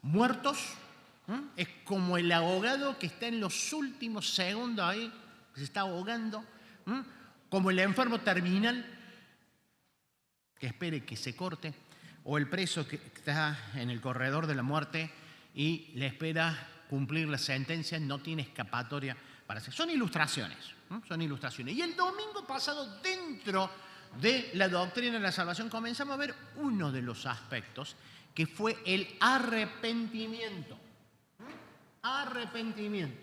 muertos. Es como el ahogado que está en los últimos segundos ahí, que se está ahogando. Como el enfermo terminal que espere que se corte, o el preso que está en el corredor de la muerte y le espera cumplir la sentencia, no tiene escapatoria para hacer. Son ilustraciones, son ilustraciones. Y el domingo pasado, dentro de la doctrina de la salvación, comenzamos a ver uno de los aspectos, que fue el arrepentimiento. Arrepentimiento.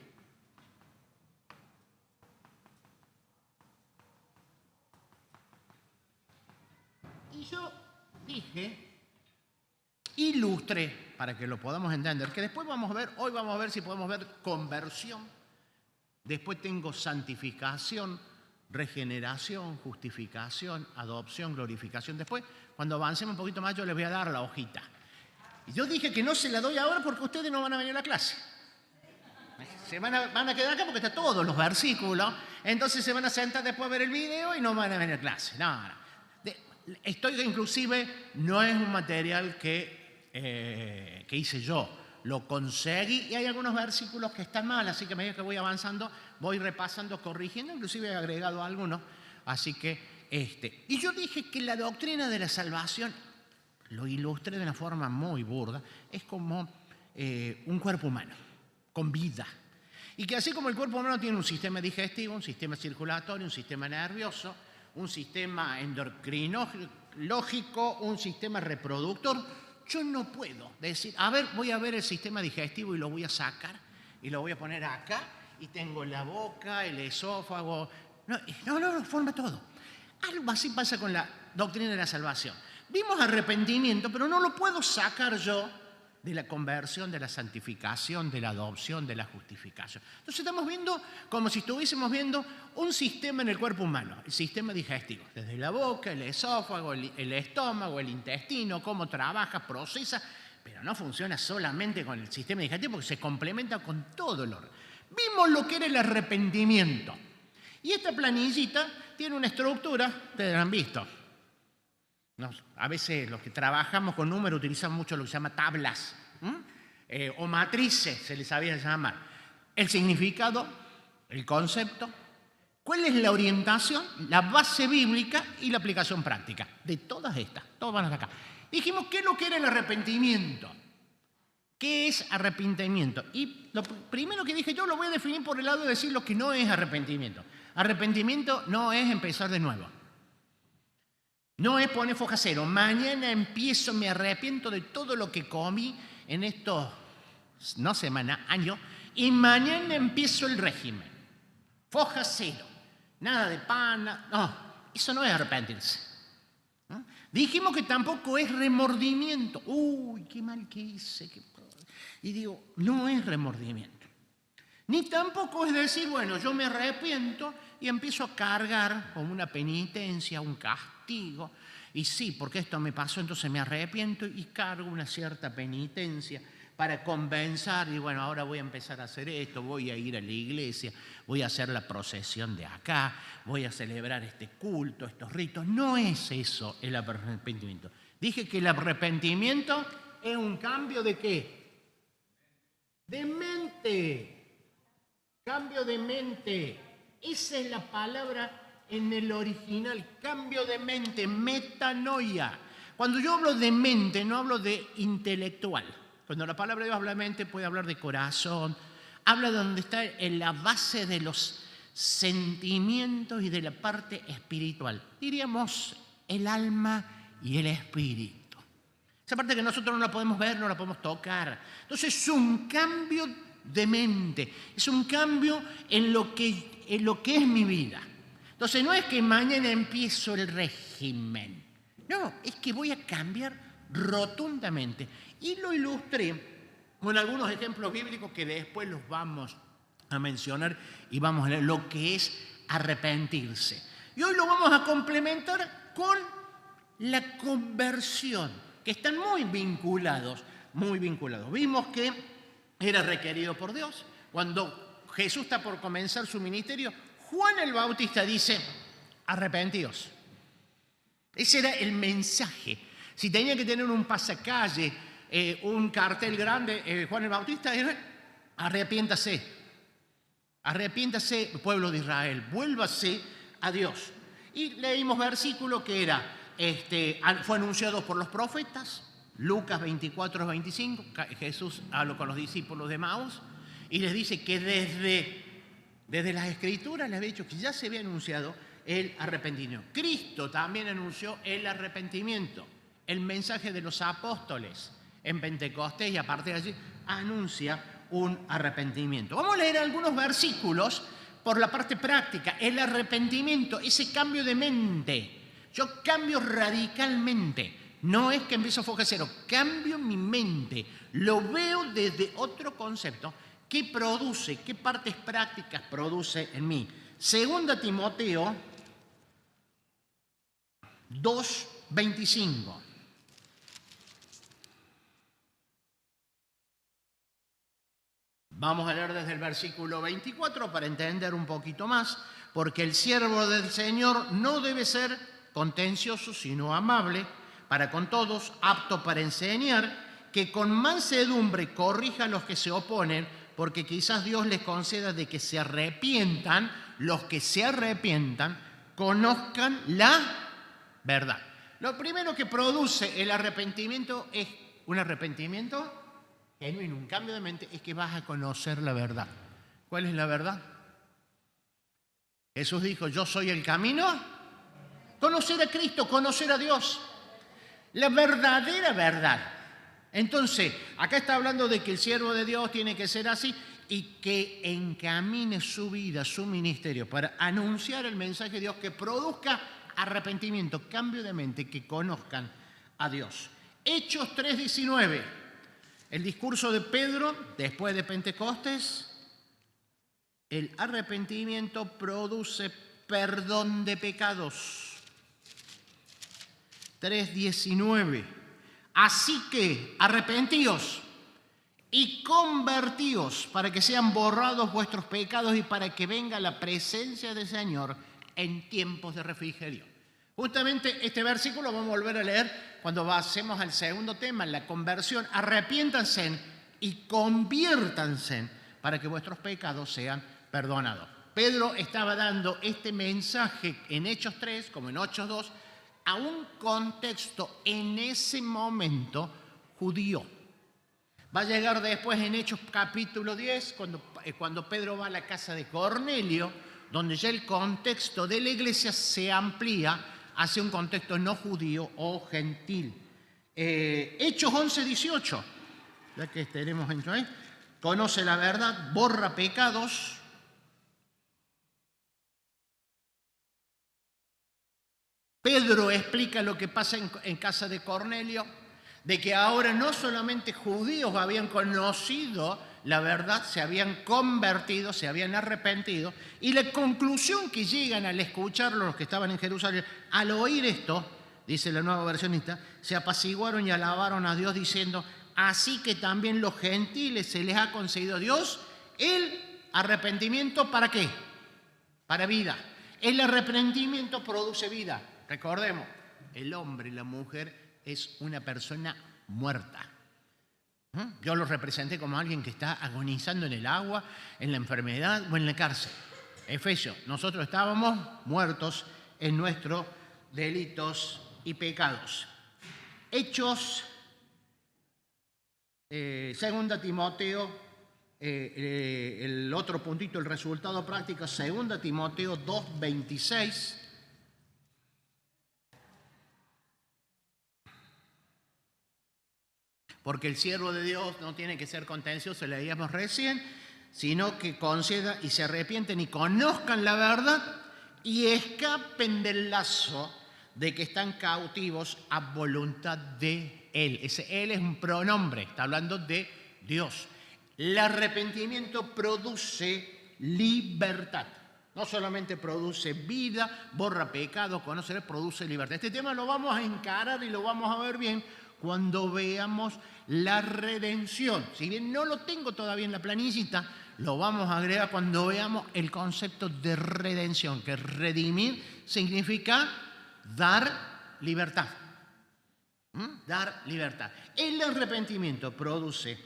Y yo dije, ilustré, para que lo podamos entender, que después vamos a ver, hoy vamos a ver si podemos ver conversión, después tengo santificación, regeneración, justificación, adopción, glorificación. Después, cuando avancemos un poquito más, yo les voy a dar la hojita. Y yo dije que no se la doy ahora porque ustedes no van a venir a la clase. Se van a quedar acá porque están todos los versículos, entonces se van a sentar después a ver el video y no van a venir a clase. No. Inclusive, no es un material que hice yo, lo conseguí y hay algunos versículos que están mal, así que a medida que voy avanzando, voy repasando, corrigiendo, inclusive he agregado algunos, así que Y yo dije que la doctrina de la salvación, lo ilustré de una forma muy burda, es como un cuerpo humano, con vida. Y que así como el cuerpo humano tiene un sistema digestivo, un sistema circulatorio, un sistema nervioso, un sistema endocrinológico, un sistema reproductor, yo no puedo decir, a ver, voy a ver el sistema digestivo y lo voy a sacar y lo voy a poner acá y tengo la boca, el esófago. No, forma todo. Algo así pasa con la doctrina de la salvación. Vimos arrepentimiento, pero no lo puedo sacar yo de la conversión, de la santificación, de la adopción, de la justificación. Entonces estamos viendo como si estuviésemos viendo un sistema en el cuerpo humano, el sistema digestivo, desde la boca, el esófago, el estómago, el intestino, cómo trabaja, procesa, pero no funciona solamente con el sistema digestivo porque se complementa con todo el orden. Vimos lo que era el arrepentimiento. Y esta planillita tiene una estructura, ustedes la han visto. A veces los que trabajamos con números utilizamos mucho lo que se llama tablas o matrices, se les sabía llamar. El significado, el concepto, cuál es la orientación, la base bíblica y la aplicación práctica. De todas estas, todas van hasta acá. Dijimos, ¿qué es lo que era el arrepentimiento? ¿Qué es arrepentimiento? Y lo primero que dije yo lo voy a definir por el lado de decir lo que no es arrepentimiento. Arrepentimiento no es empezar de nuevo. No es poner foja cero. Mañana empiezo, me arrepiento de todo lo que comí en estos, no semanas, años, y mañana empiezo el régimen. Foja cero. Nada de pan, no. Eso no es arrepentirse. ¿No? Dijimos que tampoco es remordimiento. Uy, qué mal que hice. Y digo, no es remordimiento. Ni tampoco es decir, bueno, yo me arrepiento y empiezo a cargar como una penitencia, un castigo. Y sí, porque esto me pasó, entonces me arrepiento y cargo una cierta penitencia para compensar. Y bueno, ahora voy a empezar a hacer esto, voy a ir a la iglesia, voy a hacer la procesión de acá, voy a celebrar este culto, estos ritos. No es eso el arrepentimiento. Dije que el arrepentimiento es un cambio ¿de qué? De mente. Cambio de mente. Esa es la palabra en el original. Cambio de mente, metanoia. Cuando yo hablo de mente, no hablo de intelectual. Cuando la palabra de Dios habla de mente, puede hablar de corazón. Habla de donde está en la base de los sentimientos y de la parte espiritual. Diríamos el alma y el espíritu. Esa parte que nosotros no la podemos ver, no la podemos tocar. Entonces es un cambio de mente, es un cambio en lo que es mi vida. Entonces no es que mañana empiezo el régimen, no, es que voy a cambiar rotundamente. Y lo ilustré con algunos ejemplos bíblicos que después los vamos a mencionar y vamos a leer lo que es arrepentirse. Y hoy lo vamos a complementar con la conversión, que están muy vinculados. Vimos que era requerido por Dios. Cuando Jesús está por comenzar su ministerio, Juan el Bautista dice, arrepentíos. Ese era el mensaje. Si tenía que tener un pasacalle un cartel grande, Juan el Bautista, arrepiéntase, arrepiéntase, pueblo de Israel, vuélvase a Dios. Y leímos versículo que era, fue anunciado por los profetas, Lucas 24, 25, Jesús habló con los discípulos de Maús y les dice que desde las Escrituras les había dicho que ya se había anunciado el arrepentimiento. Cristo también anunció el arrepentimiento, el mensaje de los apóstoles en Pentecostés, y a partir de allí anuncia un arrepentimiento. Vamos a leer algunos versículos por la parte práctica. El arrepentimiento, ese cambio de mente. Yo cambio radicalmente. No es que empiezo a foco cero, cambio mi mente. Lo veo desde otro concepto. ¿Qué produce? ¿Qué partes prácticas produce en mí? Segunda Timoteo 2:25. Vamos a leer desde el versículo 24 para entender un poquito más, porque el siervo del Señor no debe ser contencioso, sino amable para con todos, apto para enseñar, que con mansedumbre corrija a los que se oponen, porque quizás Dios les conceda de que se arrepientan, los que se arrepientan, conozcan la verdad. Lo primero que produce el arrepentimiento es un arrepentimiento genuino, un cambio de mente, es que vas a conocer la verdad. ¿Cuál es la verdad? Jesús dijo, yo soy el camino. Conocer a Cristo, conocer a Dios. La verdadera verdad. Entonces, acá está hablando de que el siervo de Dios tiene que ser así y que encamine su vida, su ministerio, para anunciar el mensaje de Dios, que produzca arrepentimiento, cambio de mente, que conozcan a Dios. Hechos 3:19. El discurso de Pedro, después de Pentecostés, el arrepentimiento produce perdón de pecados. 3:19. Así que arrepentíos y convertíos para que sean borrados vuestros pecados y para que venga la presencia del Señor en tiempos de refrigerio. Justamente este versículo vamos a volver a leer cuando pasemos al segundo tema, la conversión. Arrepiéntanse y conviértanse para que vuestros pecados sean perdonados. Pedro estaba dando este mensaje en Hechos 3, como en Hechos 2, a un contexto en ese momento judío. Va a llegar después en Hechos capítulo 10, cuando Pedro va a la casa de Cornelio, donde ya el contexto de la iglesia se amplía hacia un contexto no judío o gentil. Hechos 11:18, ya que tenemos en ahí, conoce la verdad, borra pecados. Pedro explica lo que pasa en casa de Cornelio, de que ahora no solamente judíos habían conocido la verdad, se habían convertido, se habían arrepentido, y la conclusión que llegan al escucharlo los que estaban en Jerusalén, al oír esto, dice la Nueva Versionista, se apaciguaron y alabaron a Dios diciendo, así que también los gentiles se les ha concedido a Dios el arrepentimiento, ¿para qué? Para vida. El arrepentimiento produce vida. Recordemos, el hombre, la mujer, es una persona muerta. Yo lo representé como alguien que está agonizando en el agua, en la enfermedad o en la cárcel. Efesios, nosotros estábamos muertos en nuestros delitos y pecados. Hechos, 2 Timoteo, el otro puntito, el resultado práctico, 2 Timoteo 2:26. Porque el siervo de Dios no tiene que ser contencioso, leíamos recién, sino que conceda y se arrepienten y conozcan la verdad y escapen del lazo de que están cautivos a voluntad de Él. Ese Él es un pronombre, está hablando de Dios. El arrepentimiento produce libertad. No solamente produce vida, borra pecado, conocer, produce libertad. Este tema lo vamos a encarar y lo vamos a ver bien cuando veamos la redención. Si bien no lo tengo todavía en la planillita, lo vamos a agregar cuando veamos el concepto de redención, que redimir significa dar libertad. Dar libertad. El arrepentimiento produce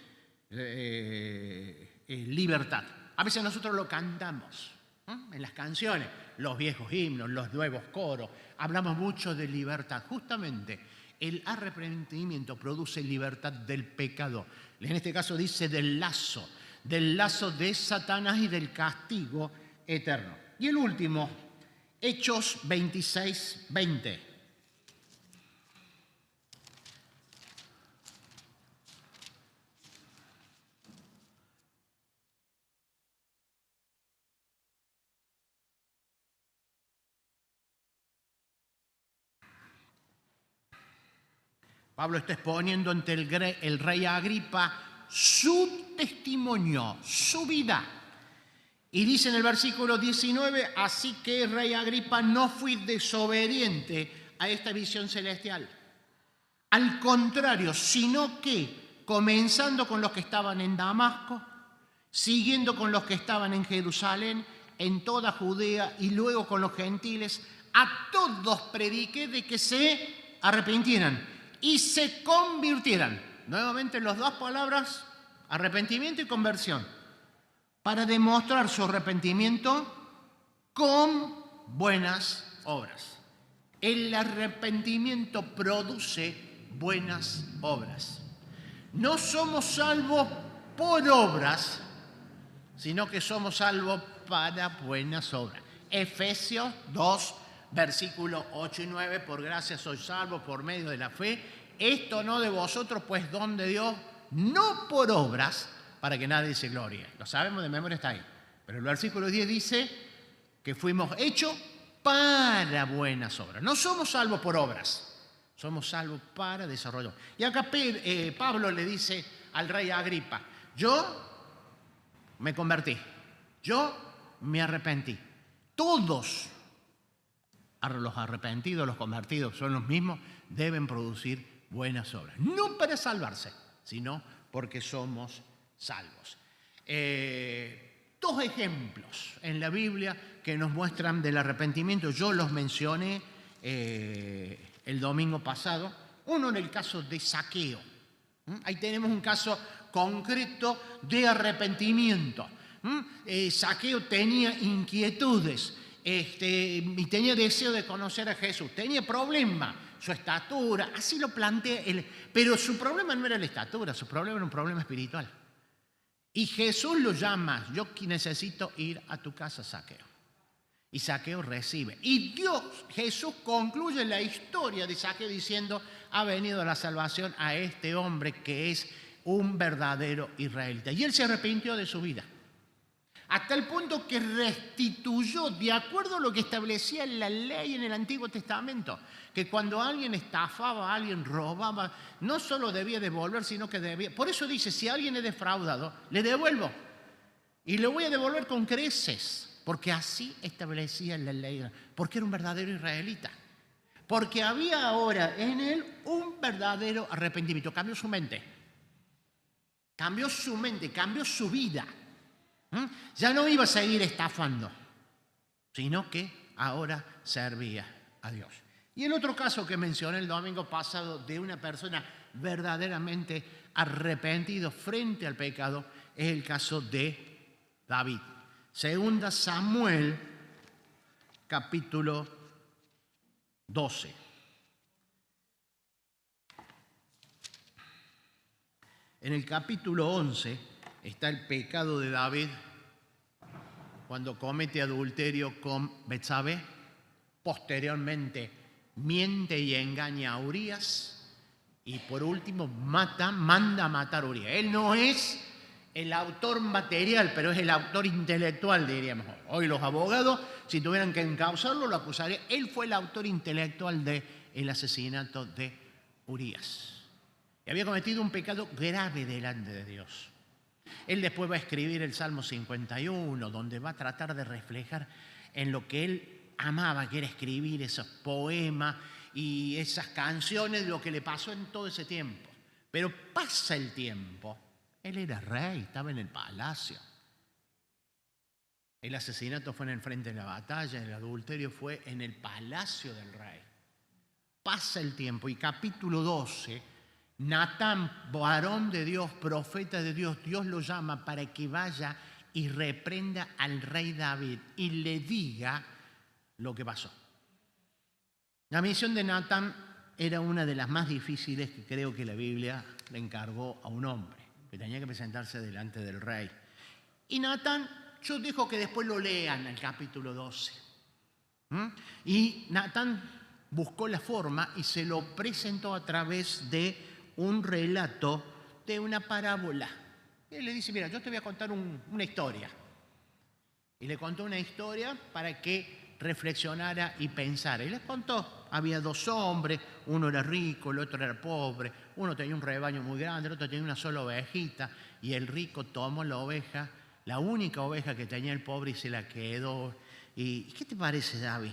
libertad. A veces nosotros lo cantamos en las canciones, los viejos himnos, los nuevos coros. Hablamos mucho de libertad. Justamente el arrepentimiento produce libertad del pecado. En este caso dice del lazo de Satanás y del castigo eterno. Y el último, Hechos 26, 20. Pablo está exponiendo ante el rey Agripa su testimonio, su vida. Y dice en el versículo 19, así que rey Agripa, no fui desobediente a esta visión celestial. Al contrario, sino que comenzando con los que estaban en Damasco, siguiendo con los que estaban en Jerusalén, en toda Judea y luego con los gentiles, a todos prediqué de que se arrepintieran y se convirtieran. Nuevamente las dos palabras, arrepentimiento y conversión, para demostrar su arrepentimiento con buenas obras. El arrepentimiento produce buenas obras. No somos salvos por obras, sino que somos salvos para buenas obras. Efesios 2, versículos 8 y 9, por gracia sois salvos por medio de la fe. Esto no de vosotros, pues don de Dios, no por obras, para que nadie se glorie. Lo sabemos de memoria, está ahí. Pero el versículo 10 dice que fuimos hechos para buenas obras. No somos salvos por obras, somos salvos para desarrollo. Y acá Pablo le dice al rey Agripa, yo me convertí, yo me arrepentí. Todos los arrepentidos, los convertidos son los mismos, deben producir buenas obras. No para salvarse, sino porque somos salvos. Dos ejemplos en la Biblia que nos muestran del arrepentimiento. Yo los mencioné el domingo pasado. Uno en el caso de Zaqueo. Ahí tenemos un caso concreto de arrepentimiento. Zaqueo tenía inquietudes y tenía deseo de conocer a Jesús. Tenía problemas, su estatura, así lo plantea él. Pero su problema no era la estatura, su problema era un problema espiritual. Y Jesús lo llama, yo necesito ir a tu casa, Zaqueo. Y Zaqueo recibe. Y Jesús concluye la historia de Zaqueo diciendo, ha venido la salvación a este hombre que es un verdadero israelita. Y él se arrepintió de su vida. Hasta el punto que restituyó, de acuerdo a lo que establecía la ley en el Antiguo Testamento, que cuando alguien estafaba, alguien robaba, no solo debía devolver, sino que debía. Por eso dice, si alguien es defraudado, le devuelvo. Y le voy a devolver con creces, porque así establecía la ley, porque era un verdadero israelita. Porque había ahora en él un verdadero arrepentimiento. Cambió su mente, cambió su vida. Ya no iba a seguir estafando, sino que ahora servía a Dios. Y el otro caso que mencioné el domingo pasado de una persona verdaderamente arrepentido frente al pecado es el caso de David. Segunda Samuel, capítulo 12. En el capítulo 11 está el pecado de David cuando comete adulterio con Betsabé. Posteriormente miente y engaña a Urías. Y por último manda a matar a Urías. Él no es el autor material, pero es el autor intelectual, diríamos. Hoy los abogados, si tuvieran que encausarlo, lo acusarían. Él fue el autor intelectual del asesinato de Urías. Y había cometido un pecado grave delante de Dios. Él después va a escribir el Salmo 51, donde va a tratar de reflejar en lo que él amaba, que era escribir esos poemas y esas canciones, lo que le pasó en todo ese tiempo. Pero pasa el tiempo, él era rey, estaba en el palacio. El asesinato fue en el frente de la batalla, el adulterio fue en el palacio del rey. Pasa el tiempo y capítulo 12, Natán, varón de Dios, profeta de Dios, Dios lo llama para que vaya y reprenda al rey David y le diga lo que pasó. La misión de Natán era una de las más difíciles que creo que la Biblia le encargó a un hombre, que tenía que presentarse delante del rey. Y Natán, yo dejo que después lo lean el capítulo 12. Y Natán buscó la forma y se lo presentó a través de un relato de una parábola. Y él le dice, mira, yo te voy a contar una historia. Y le contó una historia para que reflexionara y pensara. Y les contó, había dos hombres, uno era rico, el otro era pobre, uno tenía un rebaño muy grande, el otro tenía una sola ovejita, y el rico tomó la oveja, la única oveja que tenía el pobre, y se la quedó. ¿Y qué te parece, David?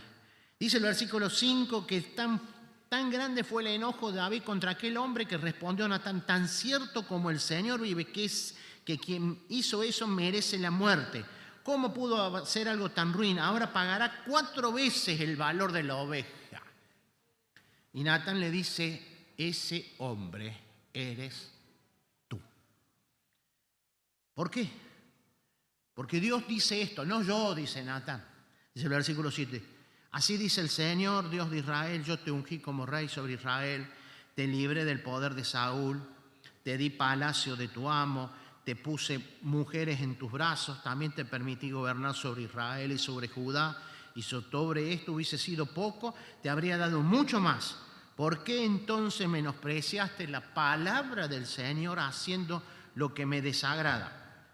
Dice el versículo 5 que tan grande fue el enojo de David contra aquel hombre que respondió a Natán, tan cierto como el Señor vive, que quien hizo eso merece la muerte. ¿Cómo pudo hacer algo tan ruin? Ahora pagará 4 veces el valor de la oveja. Y Natán le dice, ese hombre eres tú. ¿Por qué? Porque Dios dice esto, no yo, dice Natán. Dice el versículo 7. Así dice el Señor, Dios de Israel, yo te ungí como rey sobre Israel, te libré del poder de Saúl, te di palacio de tu amo, te puse mujeres en tus brazos, también te permití gobernar sobre Israel y sobre Judá, y sobre esto hubiese sido poco, te habría dado mucho más. ¿Por qué entonces menospreciaste la palabra del Señor haciendo lo que me desagrada?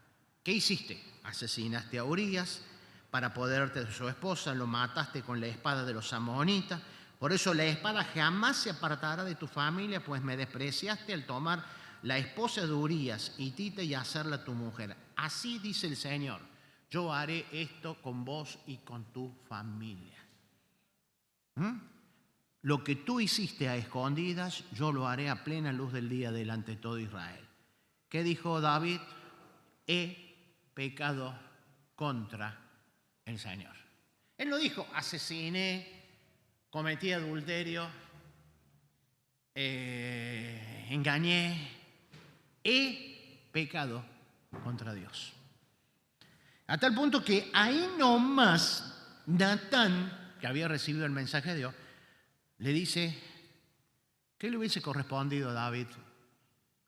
¿Qué hiciste? Asesinaste a Urías para apoderarte de su esposa, lo mataste con la espada de los amonitas. Por eso la espada jamás se apartará de tu familia, pues me despreciaste al tomar la esposa de Urías, hitita, y hacerla tu mujer. Así dice el Señor, yo haré esto con vos y con tu familia. Lo que tú hiciste a escondidas, yo lo haré a plena luz del día delante de todo Israel. ¿Qué dijo David? He pecado contra el Señor. Él no dijo, asesiné, cometí adulterio, engañé. He pecado contra Dios. A tal punto que ahí nomás Natán, que había recibido el mensaje de Dios, le dice, ¿qué le hubiese correspondido a David?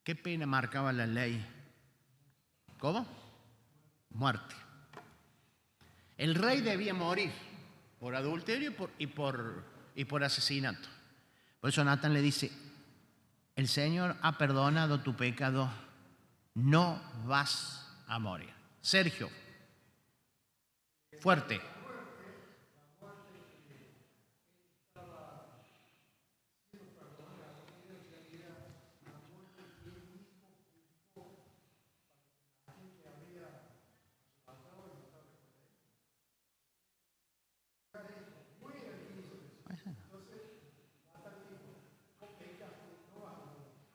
¿Qué pena marcaba la ley? ¿Cómo? Muerte. El rey debía morir por adulterio y por asesinato. Por eso Natán le dice, el Señor ha perdonado tu pecado, no vas a morir. Sergio, fuerte.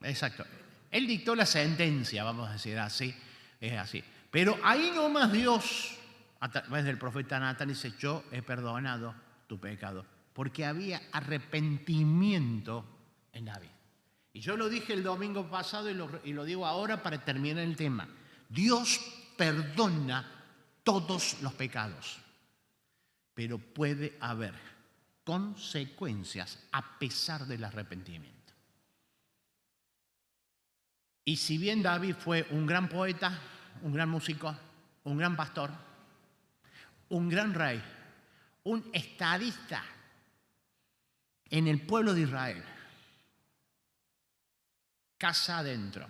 Exacto. Él dictó la sentencia, vamos a decir así, es así. Pero ahí nomás Dios, a través del profeta Natán, dice, yo he perdonado tu pecado, porque había arrepentimiento en David. Y yo lo dije el domingo pasado y lo digo ahora para terminar el tema. Dios perdona todos los pecados, pero puede haber consecuencias a pesar del arrepentimiento. Y si bien David fue un gran poeta, un gran músico, un gran pastor, un gran rey, un estadista en el pueblo de Israel, casa adentro,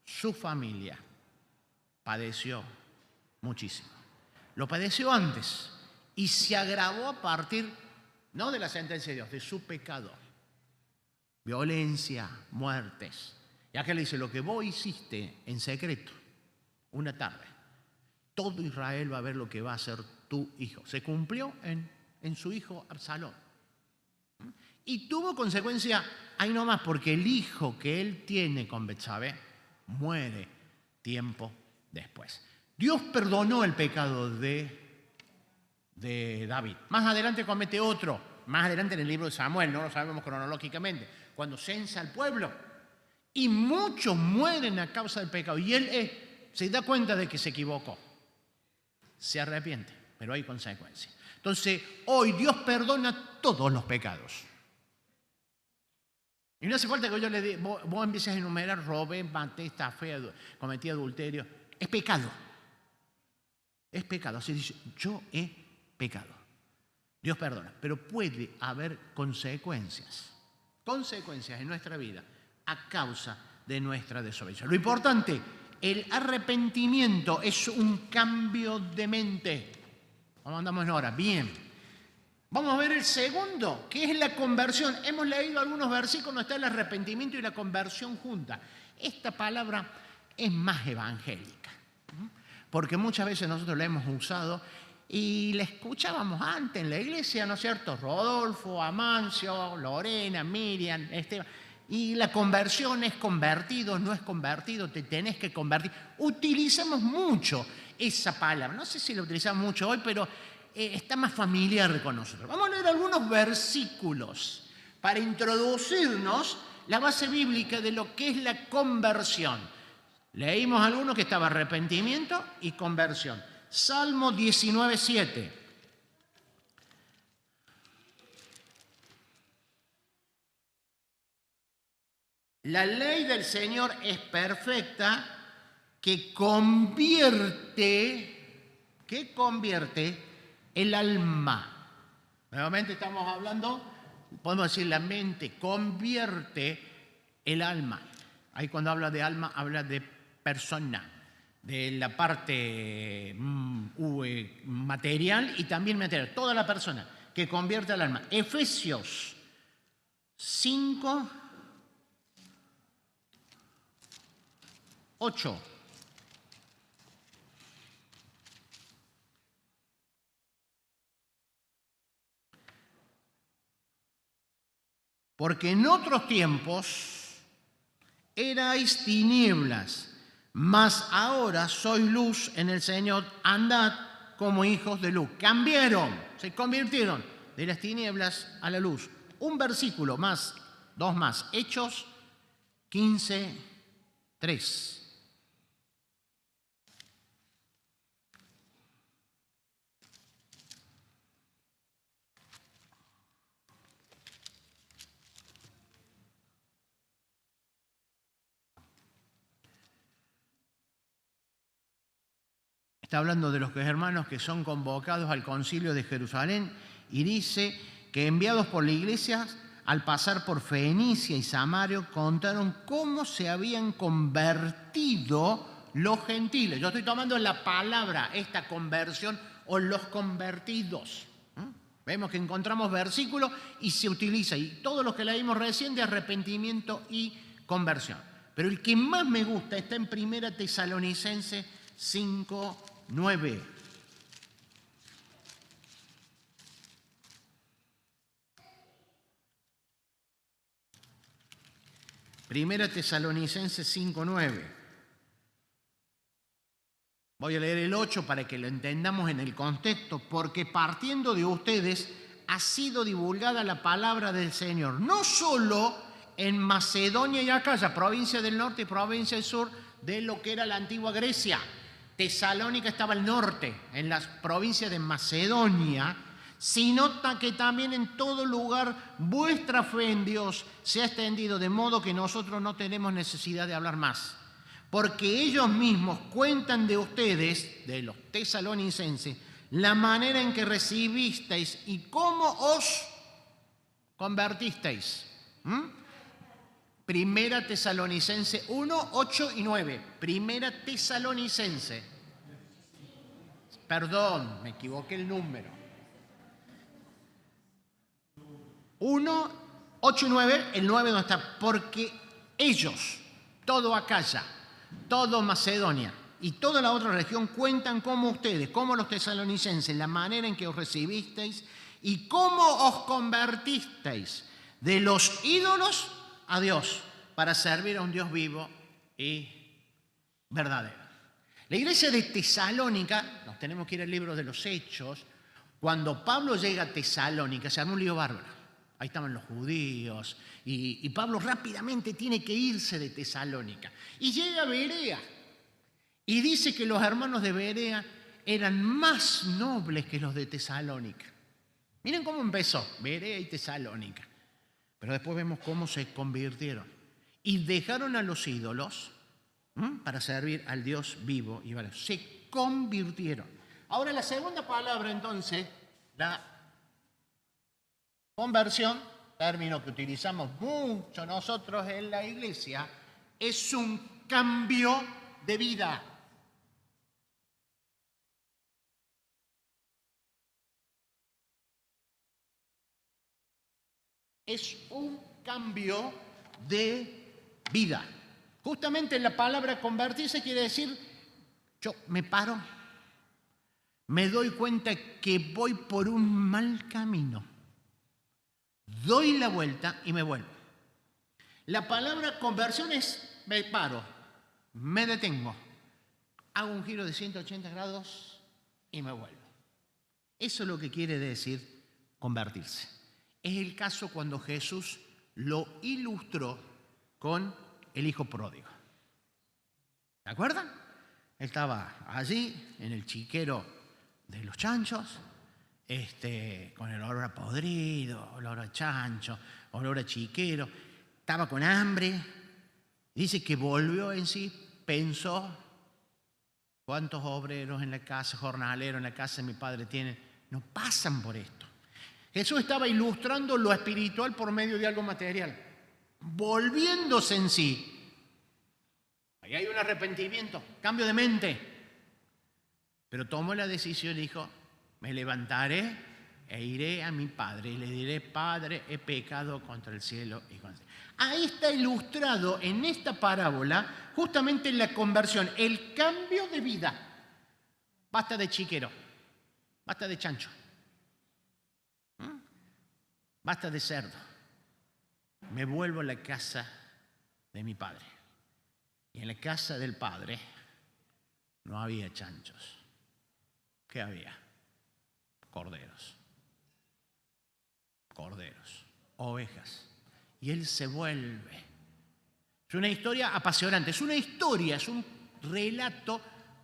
su familia padeció muchísimo. Lo padeció antes y se agravó a partir, no de la sentencia de Dios, de su pecado. Violencia, muertes. Y acá le dice, lo que vos hiciste en secreto, una tarde, todo Israel va a ver lo que va a hacer tu hijo. Se cumplió en su hijo Absalón. Y tuvo consecuencia ahí nomás, porque el hijo que él tiene con Betsabé muere tiempo después. Dios perdonó el pecado de David. Más adelante comete otro, más adelante en el libro de Samuel, no lo sabemos cronológicamente, cuando censa al pueblo, y muchos mueren a causa del pecado, y él se da cuenta de que se equivocó, se arrepiente, pero hay consecuencias. Entonces, hoy Dios perdona todos los pecados. Y no hace falta que yo le diga, vos empieces a enumerar, robé, maté, estafé, cometí adulterio. Es pecado. Es pecado. Así dice, yo he pecado. Dios perdona. Pero puede haber consecuencias. Consecuencias en nuestra vida a causa de nuestra desobediencia. Lo importante, el arrepentimiento es un cambio de mente. ¿Cómo andamos ahora? Bien. Vamos a ver el segundo, que es la conversión. Hemos leído algunos versículos donde está el arrepentimiento y la conversión juntas. Esta palabra es más evangélica, porque muchas veces nosotros la hemos usado y la escuchábamos antes en la iglesia, ¿no es cierto? Rodolfo, Amancio, Lorena, Miriam, Esteban. Y la conversión es convertido, no es convertido, te tenés que convertir. Utilizamos mucho esa palabra. No sé si la utilizamos mucho hoy, pero está más familiar con nosotros. Vamos a leer algunos versículos para introducirnos la base bíblica de lo que es la conversión. Leímos algunos que estaba arrepentimiento y conversión. Salmo 19:7. La ley del Señor es perfecta, que convierte el alma. Nuevamente estamos hablando, podemos decir la mente, convierte el alma. Ahí cuando habla de alma, habla de persona, de la parte material y también material, toda la persona que convierte el alma. Efesios 5:8. Porque en otros tiempos erais tinieblas, mas ahora sois luz en el Señor, andad como hijos de luz. Cambiaron, se convirtieron de las tinieblas a la luz. Un versículo más, dos más. Hechos 15:3. Está hablando de los hermanos que son convocados al concilio de Jerusalén y dice que enviados por la iglesia, al pasar por Fenicia y Samaria, contaron cómo se habían convertido los gentiles. Yo estoy tomando la palabra, esta conversión o los convertidos. Vemos que encontramos versículos y se utiliza, y todos los que leímos recién, de arrepentimiento y conversión. Pero el que más me gusta está en 1 Tesalonicenses 5:9. Primera Tesalonicenses 5:9. Voy a leer el 8 para que lo entendamos en el contexto. Porque partiendo de ustedes ha sido divulgada la palabra del Señor, no solo en Macedonia y Acaya, provincia del norte y provincia del sur de lo que era la antigua Grecia. Tesalónica estaba al norte, en las provincias de Macedonia, sino que también en todo lugar vuestra fe en Dios se ha extendido, de modo que nosotros no tenemos necesidad de hablar más. Porque ellos mismos cuentan de ustedes, de los tesalonicenses, la manera en que recibisteis y cómo os convertisteis. Primera Tesalonicense 1:8 y 9. Primera Tesalonicense. Perdón, me equivoqué el número. 1:8 y 9, el 9 donde está. Porque ellos, todo Acaya, todo Macedonia y toda la otra región cuentan como ustedes, como los tesalonicenses, la manera en que os recibisteis y cómo os convertisteis de los ídolos a Dios para servir a un Dios vivo y verdadero. La iglesia de Tesalónica, nos tenemos que ir al libro de los Hechos, Cuando Pablo llega a Tesalónica, se armó un lío bárbaro. Ahí estaban los judíos y Pablo rápidamente tiene que irse de Tesalónica. Y llega a Berea y dice que los hermanos de Berea eran más nobles que los de Tesalónica. Miren cómo empezó, Berea y Tesalónica. Pero después vemos cómo se convirtieron. Y dejaron a los ídolos para servir al Dios vivo y verdadero. Se convirtieron. Ahora la segunda palabra entonces, la conversión, término que utilizamos mucho nosotros en la iglesia, es un cambio de vida. Es un cambio de vida. Justamente la palabra convertirse quiere decir, yo me paro, me doy cuenta que voy por un mal camino, doy la vuelta y me vuelvo. La palabra conversión es me paro, me detengo, hago un giro de 180 grados y me vuelvo. Eso es lo que quiere decir convertirse. Es el caso cuando Jesús lo ilustró con el hijo pródigo. ¿Se acuerdan? Él estaba allí en el chiquero de los chanchos, con el olor a podrido, olor a chancho, olor a chiquero. Estaba con hambre. Dice que volvió en sí, pensó, ¿cuántos obreros en la casa, jornaleros en la casa de mi padre tienen? No pasan por esto. Jesús estaba ilustrando lo espiritual por medio de algo material, volviéndose en sí. Ahí hay un arrepentimiento, cambio de mente. Pero tomó la decisión y dijo, me levantaré e iré a mi padre y le diré, Padre, he pecado contra el cielo y contra el cielo. Ahí está ilustrado en esta parábola justamente la conversión, el cambio de vida. Basta de chiquero, basta de chancho. Basta de cerdo. Me vuelvo a la casa de mi padre. Y en la casa del padre no había chanchos. ¿Qué había? Corderos. Corderos. Ovejas. Y él se vuelve. Es una historia apasionante. Es una historia, es un relato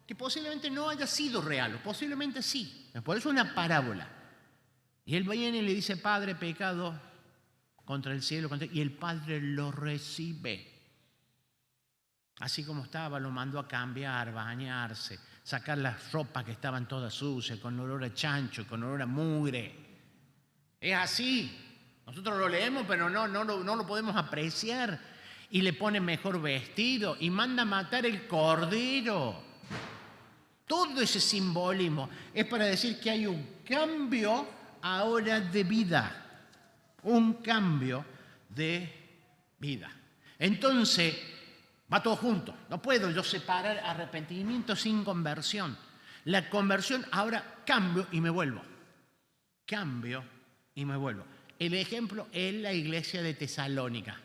que posiblemente no haya sido real. O posiblemente sí. Por eso es una parábola. Y él viene y le dice, Padre, pecado contra el cielo. Y el Padre lo recibe. Así como estaba, lo mandó a cambiar, bañarse, sacar las ropas que estaban todas sucias, con olor a chancho, con olor a mugre. Es así. Nosotros lo leemos, pero no lo podemos apreciar. Y le pone mejor vestido y manda a matar el cordero. Todo ese simbolismo es para decir que hay un cambio ahora de vida, un cambio de vida. Entonces, va todo junto. No puedo yo separar arrepentimiento sin conversión. La conversión ahora cambio y me vuelvo. Cambio y me vuelvo. El ejemplo es la iglesia de Tesalónica.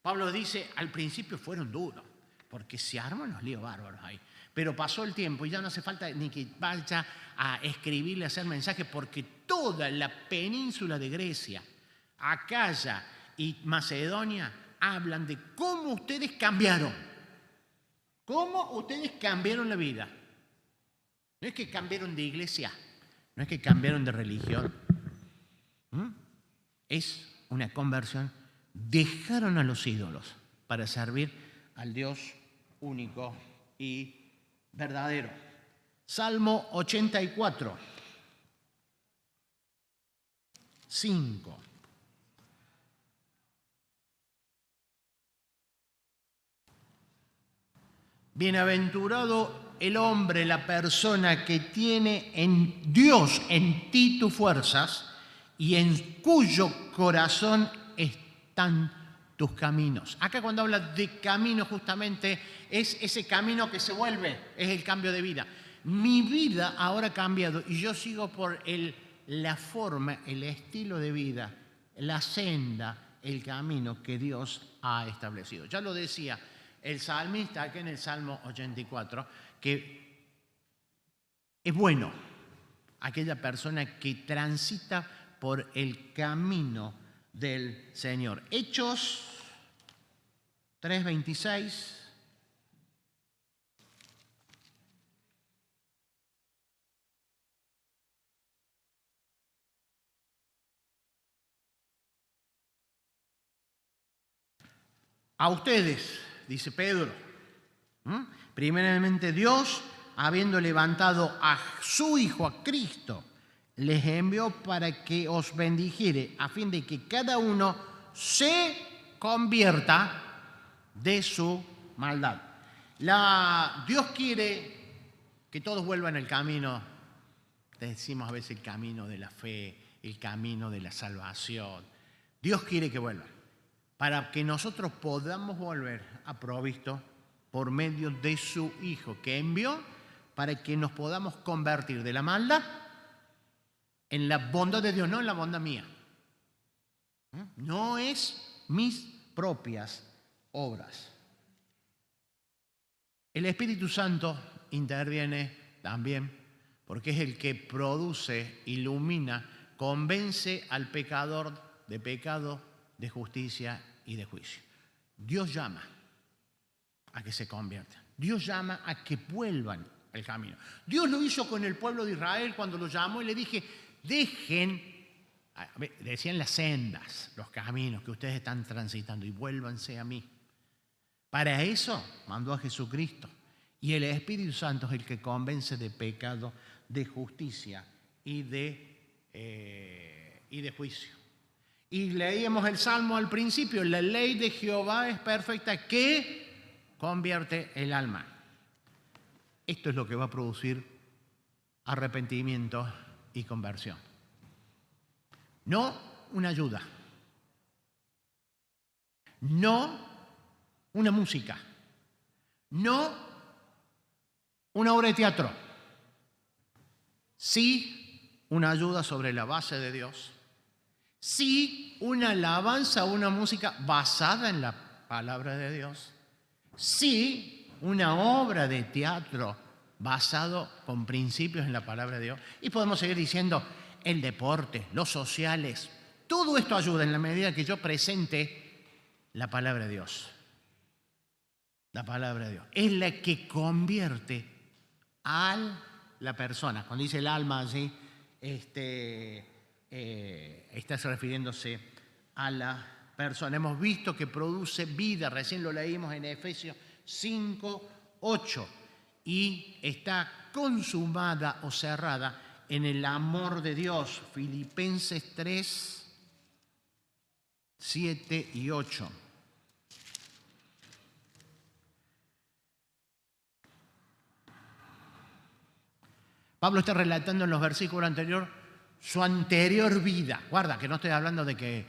Pablo dice, al principio fueron duros, porque se arman los líos bárbaros ahí. Pero pasó el tiempo y ya no hace falta ni que vaya a escribirle, a hacer mensajes, porque toda la península de Grecia, Acaya y Macedonia hablan de cómo ustedes cambiaron. Cómo ustedes cambiaron la vida. No es que cambiaron de iglesia, no es que cambiaron de religión. Es una conversión. Dejaron a los ídolos para servir al Dios único y verdadero. Salmo 84, 5. Bienaventurado el hombre, la persona que tiene en Dios, en ti tus fuerzas, y en cuyo corazón están tus caminos. Acá cuando habla de camino justamente es ese camino que se vuelve, es el cambio de vida. Mi vida ahora ha cambiado y yo sigo por la forma, el estilo de vida, la senda, el camino que Dios ha establecido. Ya lo decía el salmista aquí en el Salmo 84, que es bueno aquella persona que transita por el camino del Señor. Hechos 3:26. A ustedes, dice Pedro, primeramente Dios, habiendo levantado a su Hijo, a Cristo, les envió para que os bendijere, a fin de que cada uno se convierta de su maldad. Dios quiere que todos vuelvan al camino, decimos a veces el camino de la fe, el camino de la salvación. Dios quiere que vuelvan, para que nosotros podamos volver a provisto por medio de su Hijo, que envió para que nos podamos convertir de la maldad en la bondad de Dios, no en la bondad mía. No es mis propias obras. El Espíritu Santo interviene también porque es el que produce, ilumina, convence al pecador de pecado, de justicia y de juicio. Dios llama a que se conviertan. Dios llama a que vuelvan al camino. Dios lo hizo con el pueblo de Israel cuando lo llamó y le dije, dejen, decían las sendas, los caminos que ustedes están transitando y vuélvanse a mí. Para eso mandó a Jesucristo. Y el Espíritu Santo es el que convence de pecado, de justicia y de juicio. Y leíamos el Salmo al principio, la ley de Jehová es perfecta que convierte el alma. Esto es lo que va a producir arrepentimiento y conversión. No una ayuda, no una música, no una obra de teatro, sí una ayuda sobre la base de Dios, sí una alabanza, una música basada en la palabra de Dios, sí una obra de teatro basado con principios en la palabra de Dios. Y podemos seguir diciendo el deporte, los sociales, todo esto ayuda en la medida que yo presente la palabra de Dios. La palabra de Dios es la que convierte a la persona. Cuando dice el alma allí, está refiriéndose a la persona. Hemos visto que produce vida, recién lo leímos en Efesios 5:8, y está consumada o cerrada en el amor de Dios. Filipenses 3:7-8. Pablo está relatando en los versículos anteriores su anterior vida. Guarda, que no estoy hablando de que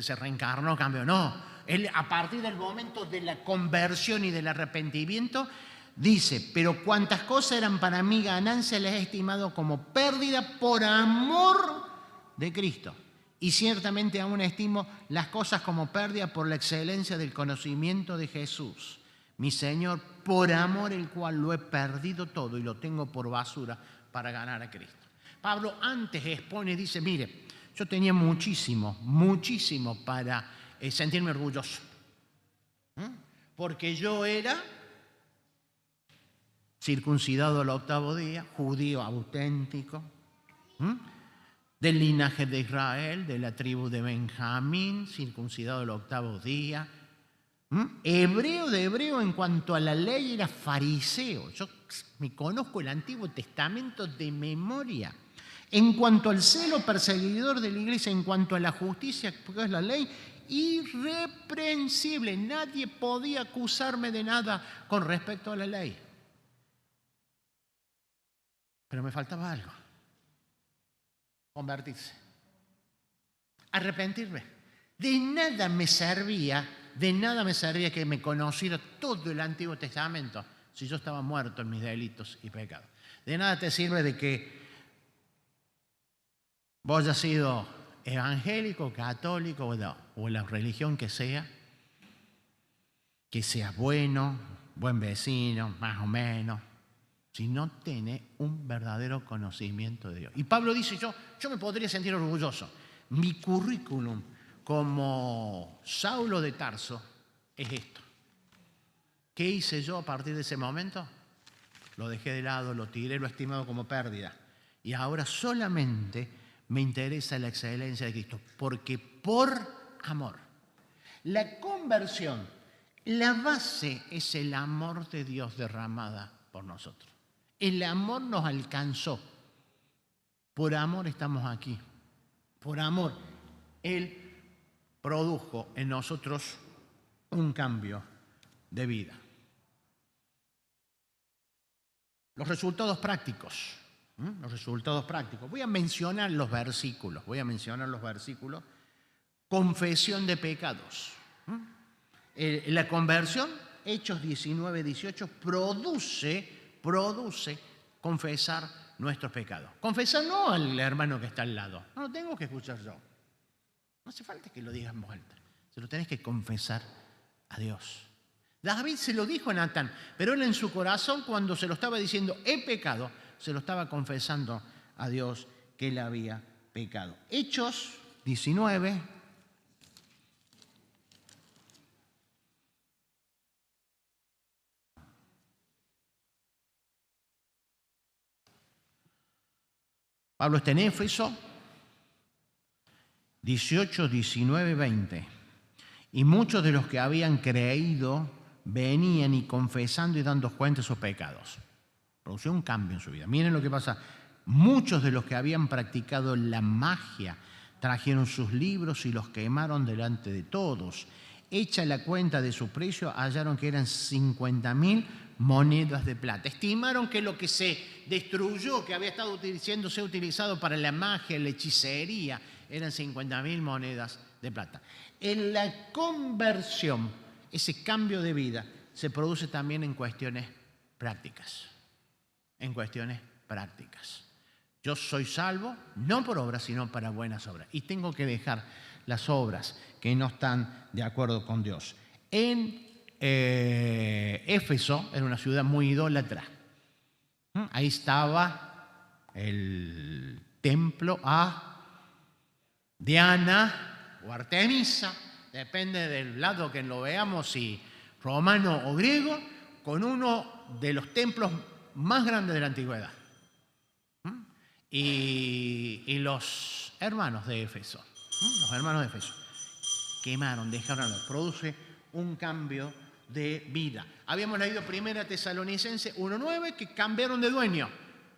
se reencarnó, cambió. No, él a partir del momento de la conversión y del arrepentimiento dice, pero cuantas cosas eran para mí ganancia les he estimado como pérdida por amor de Cristo. Y ciertamente aún estimo las cosas como pérdida por la excelencia del conocimiento de Jesús, mi Señor, por amor el cual lo he perdido todo y lo tengo por basura para ganar a Cristo. Pablo antes expone y dice, mire, yo tenía muchísimo para sentirme orgulloso. Porque yo era circuncidado al 8º día, judío auténtico, del linaje de Israel, de la tribu de Benjamín, circuncidado al 8º día, hebreo de hebreo en cuanto a la ley era fariseo. Yo me conozco el Antiguo Testamento de memoria. En cuanto al celo perseguidor de la iglesia, en cuanto a la justicia, porque es la ley, irreprensible. Nadie podía acusarme de nada con respecto a la ley. Pero me faltaba algo. Convertirse. Arrepentirme. De nada me servía que me conociera todo el Antiguo Testamento si yo estaba muerto en mis delitos y pecados. De nada te sirve de que vos hayas sido evangélico, católico o la religión que seas bueno, buen vecino, más o menos, si no tiene un verdadero conocimiento de Dios. Y Pablo dice, yo me podría sentir orgulloso. Mi currículum como Saulo de Tarso es esto. ¿Qué hice yo a partir de ese momento? Lo dejé de lado, lo tiré, lo he estimado como pérdida. Y ahora solamente me interesa la excelencia de Cristo, porque por amor. La conversión, la base es el amor de Dios derramada por nosotros. El amor nos alcanzó. Por amor estamos aquí. Por amor. Él produjo en nosotros un cambio de vida. Los resultados prácticos. Los resultados prácticos. Voy a mencionar los versículos. Confesión de pecados. La conversión, Hechos 19, 18, produce confesar nuestros pecados. Confesar no al hermano que está al lado. No lo tengo que escuchar yo. No hace falta que lo digas en voz alta. Se lo tenés que confesar a Dios. David se lo dijo a Natán, pero él en su corazón, cuando se lo estaba diciendo, he pecado, se lo estaba confesando a Dios que él había pecado. Hechos 19. Pablo está en Éfeso, 18, 19, 20. Y muchos de los que habían creído venían y confesando y dando cuenta de sus pecados. Produció un cambio en su vida. Miren lo que pasa. Muchos de los que habían practicado la magia trajeron sus libros y los quemaron delante de todos. Hecha la cuenta de su precio, hallaron que eran 50.000 monedas de plata. Estimaron que lo que se destruyó, que había estado siéndose utilizado para la magia, la hechicería, eran 50.000 monedas de plata. En la conversión, ese cambio de vida se produce también en cuestiones prácticas. Yo soy salvo, no por obras, sino para buenas obras. Y tengo que dejar las obras que no están de acuerdo con Dios. En Éfeso era una ciudad muy idólatra. Ahí estaba el templo a Diana o Artemisa, depende del lado que lo veamos, si romano o griego, con uno de los templos más grandes de la antigüedad. Y los hermanos de Éfeso, quemaron, dejaron, produce un cambio de vida. Habíamos leído 1 Tesalonicenses 1:9 que cambiaron de dueño.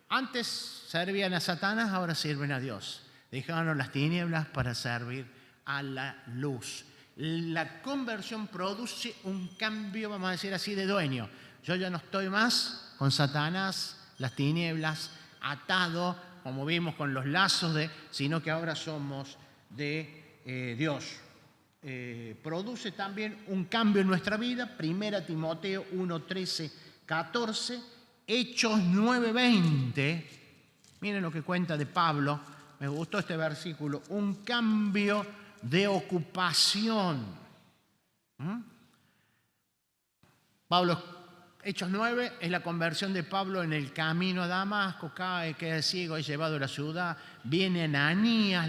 Antes servían a Satanás, ahora sirven a Dios. Dejaron las tinieblas para servir a la luz. La conversión produce un cambio, vamos a decir así, de dueño. Yo ya no estoy más con Satanás, las tinieblas, atado, como vimos con los lazos sino que ahora somos de Dios. Produce también un cambio en nuestra vida. 1 Timoteo 1:13, 14, Hechos 9:20. Miren lo que cuenta de Pablo. Me gustó este versículo. Un cambio de ocupación. Hechos 9 es la conversión de Pablo en el camino a Damasco. Cae, queda ciego, es llevado a la ciudad. Viene Ananías,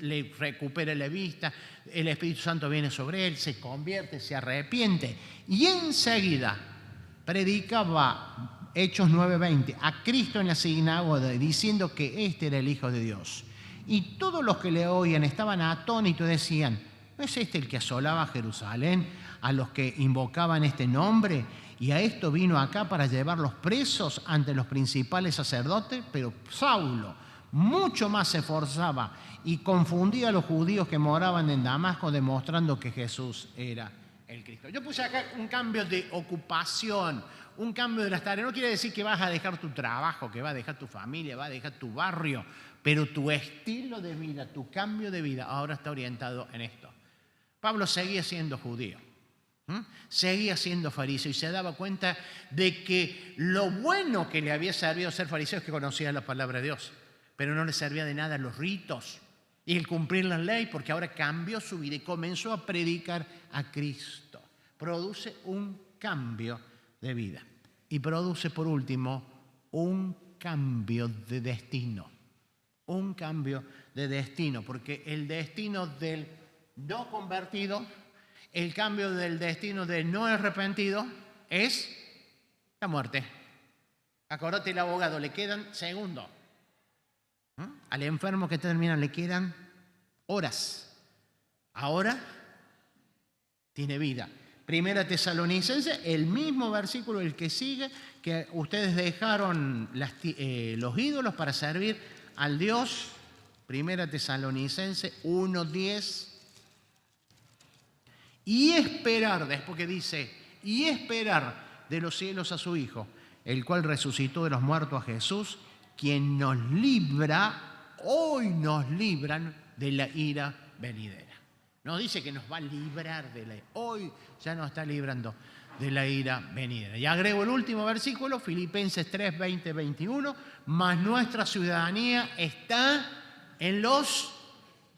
le recupera la vista. El Espíritu Santo viene sobre él, se convierte, se arrepiente. Y enseguida predicaba, Hechos 9:20, a Cristo en la sinagoga, diciendo que este era el Hijo de Dios. Y todos los que le oían estaban atónitos y decían, ¿no es este el que asolaba Jerusalén a los que invocaban este nombre? Y a esto vino acá para llevarlos presos ante los principales sacerdotes. Pero Saulo mucho más se esforzaba y confundía a los judíos que moraban en Damasco, demostrando que Jesús era el Cristo. Yo puse acá un cambio de ocupación, un cambio de las tareas. No quiere decir que vas a dejar tu trabajo, que vas a dejar tu familia, vas a dejar tu barrio, pero tu estilo de vida, tu cambio de vida ahora está orientado en esto. Pablo seguía siendo judío. Seguía siendo fariseo y se daba cuenta de que lo bueno que le había servido ser fariseo es que conocía la palabra de Dios, pero no le servía de nada los ritos y el cumplir la ley, porque ahora cambió su vida y comenzó a predicar a Cristo. Produce un cambio de vida y produce por último un cambio de destino. Un cambio de destino, porque el destino del no convertido, el cambio del destino del no arrepentido es la muerte. Acordate, el abogado, le quedan segundos. Al enfermo que termina le quedan horas. Ahora tiene vida. Primera Tesalonicenses, el mismo versículo, el que sigue, que ustedes dejaron los ídolos para servir al Dios. Primera Tesalonicenses 1:10. Y esperar, después que dice, y esperar de los cielos a su Hijo, el cual resucitó de los muertos a Jesús, quien nos libra, hoy nos libran de la ira venidera. No dice que nos va a librar de la ira, hoy ya nos está librando de la ira venidera. Y agrego el último versículo, Filipenses 3, 20, 21, mas nuestra ciudadanía está en los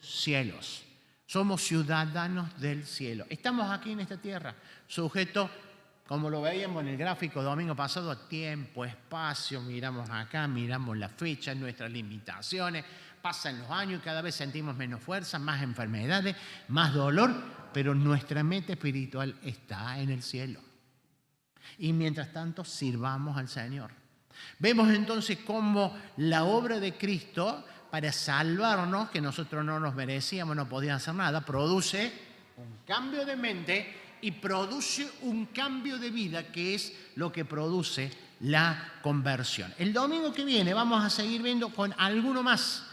cielos. Somos ciudadanos del cielo. Estamos aquí en esta tierra, sujetos, como lo veíamos en el gráfico domingo pasado, a tiempo, espacio, miramos acá, miramos la fecha, nuestras limitaciones, pasan los años, cada vez sentimos menos fuerza, más enfermedades, más dolor, pero nuestra meta espiritual está en el cielo. Y mientras tanto, sirvamos al Señor. Vemos entonces cómo la obra de Cristo para salvarnos, que nosotros no nos merecíamos, no podíamos hacer nada, produce un cambio de mente y produce un cambio de vida, que es lo que produce la conversión. El domingo que viene vamos a seguir viendo con alguno más.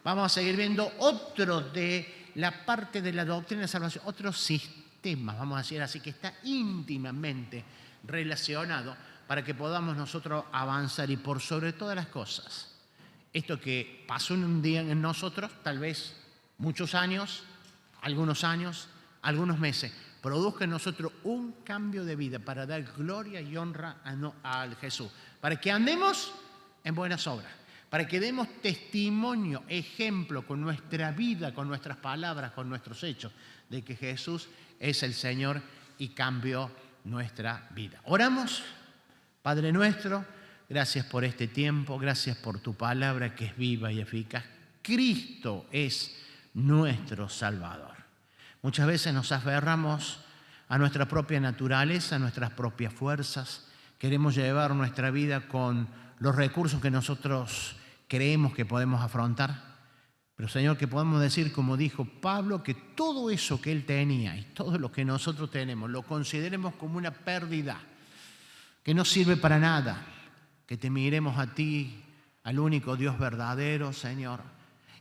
Vamos a seguir viendo otro de la parte de la doctrina de salvación, otro sistema, vamos a decir así, que está íntimamente relacionado para que podamos nosotros avanzar y por sobre todas las cosas. Esto que pasó en un día en nosotros, tal vez muchos años, algunos meses, produzca en nosotros un cambio de vida para dar gloria y honra a Jesús, para que andemos en buenas obras, para que demos testimonio, ejemplo con nuestra vida, con nuestras palabras, con nuestros hechos, de que Jesús es el Señor y cambió nuestra vida. Oramos. Padre nuestro, gracias por este tiempo, gracias por tu palabra que es viva y eficaz. Cristo es nuestro Salvador. Muchas veces nos aferramos a nuestra propia naturaleza, a nuestras propias fuerzas. Queremos llevar nuestra vida con los recursos que nosotros creemos que podemos afrontar. Pero Señor, que podamos decir, como dijo Pablo, que todo eso que él tenía y todo lo que nosotros tenemos lo consideremos como una pérdida, que no sirve para nada, que te miremos a ti, al único Dios verdadero, Señor,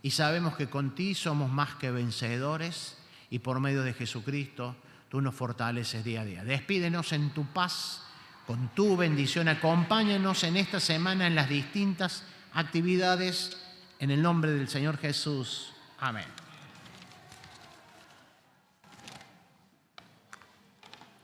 y sabemos que con ti somos más que vencedores y por medio de Jesucristo tú nos fortaleces día a día. Despídenos en tu paz, con tu bendición, acompáñanos en esta semana en las distintas actividades, en el nombre del Señor Jesús. Amén.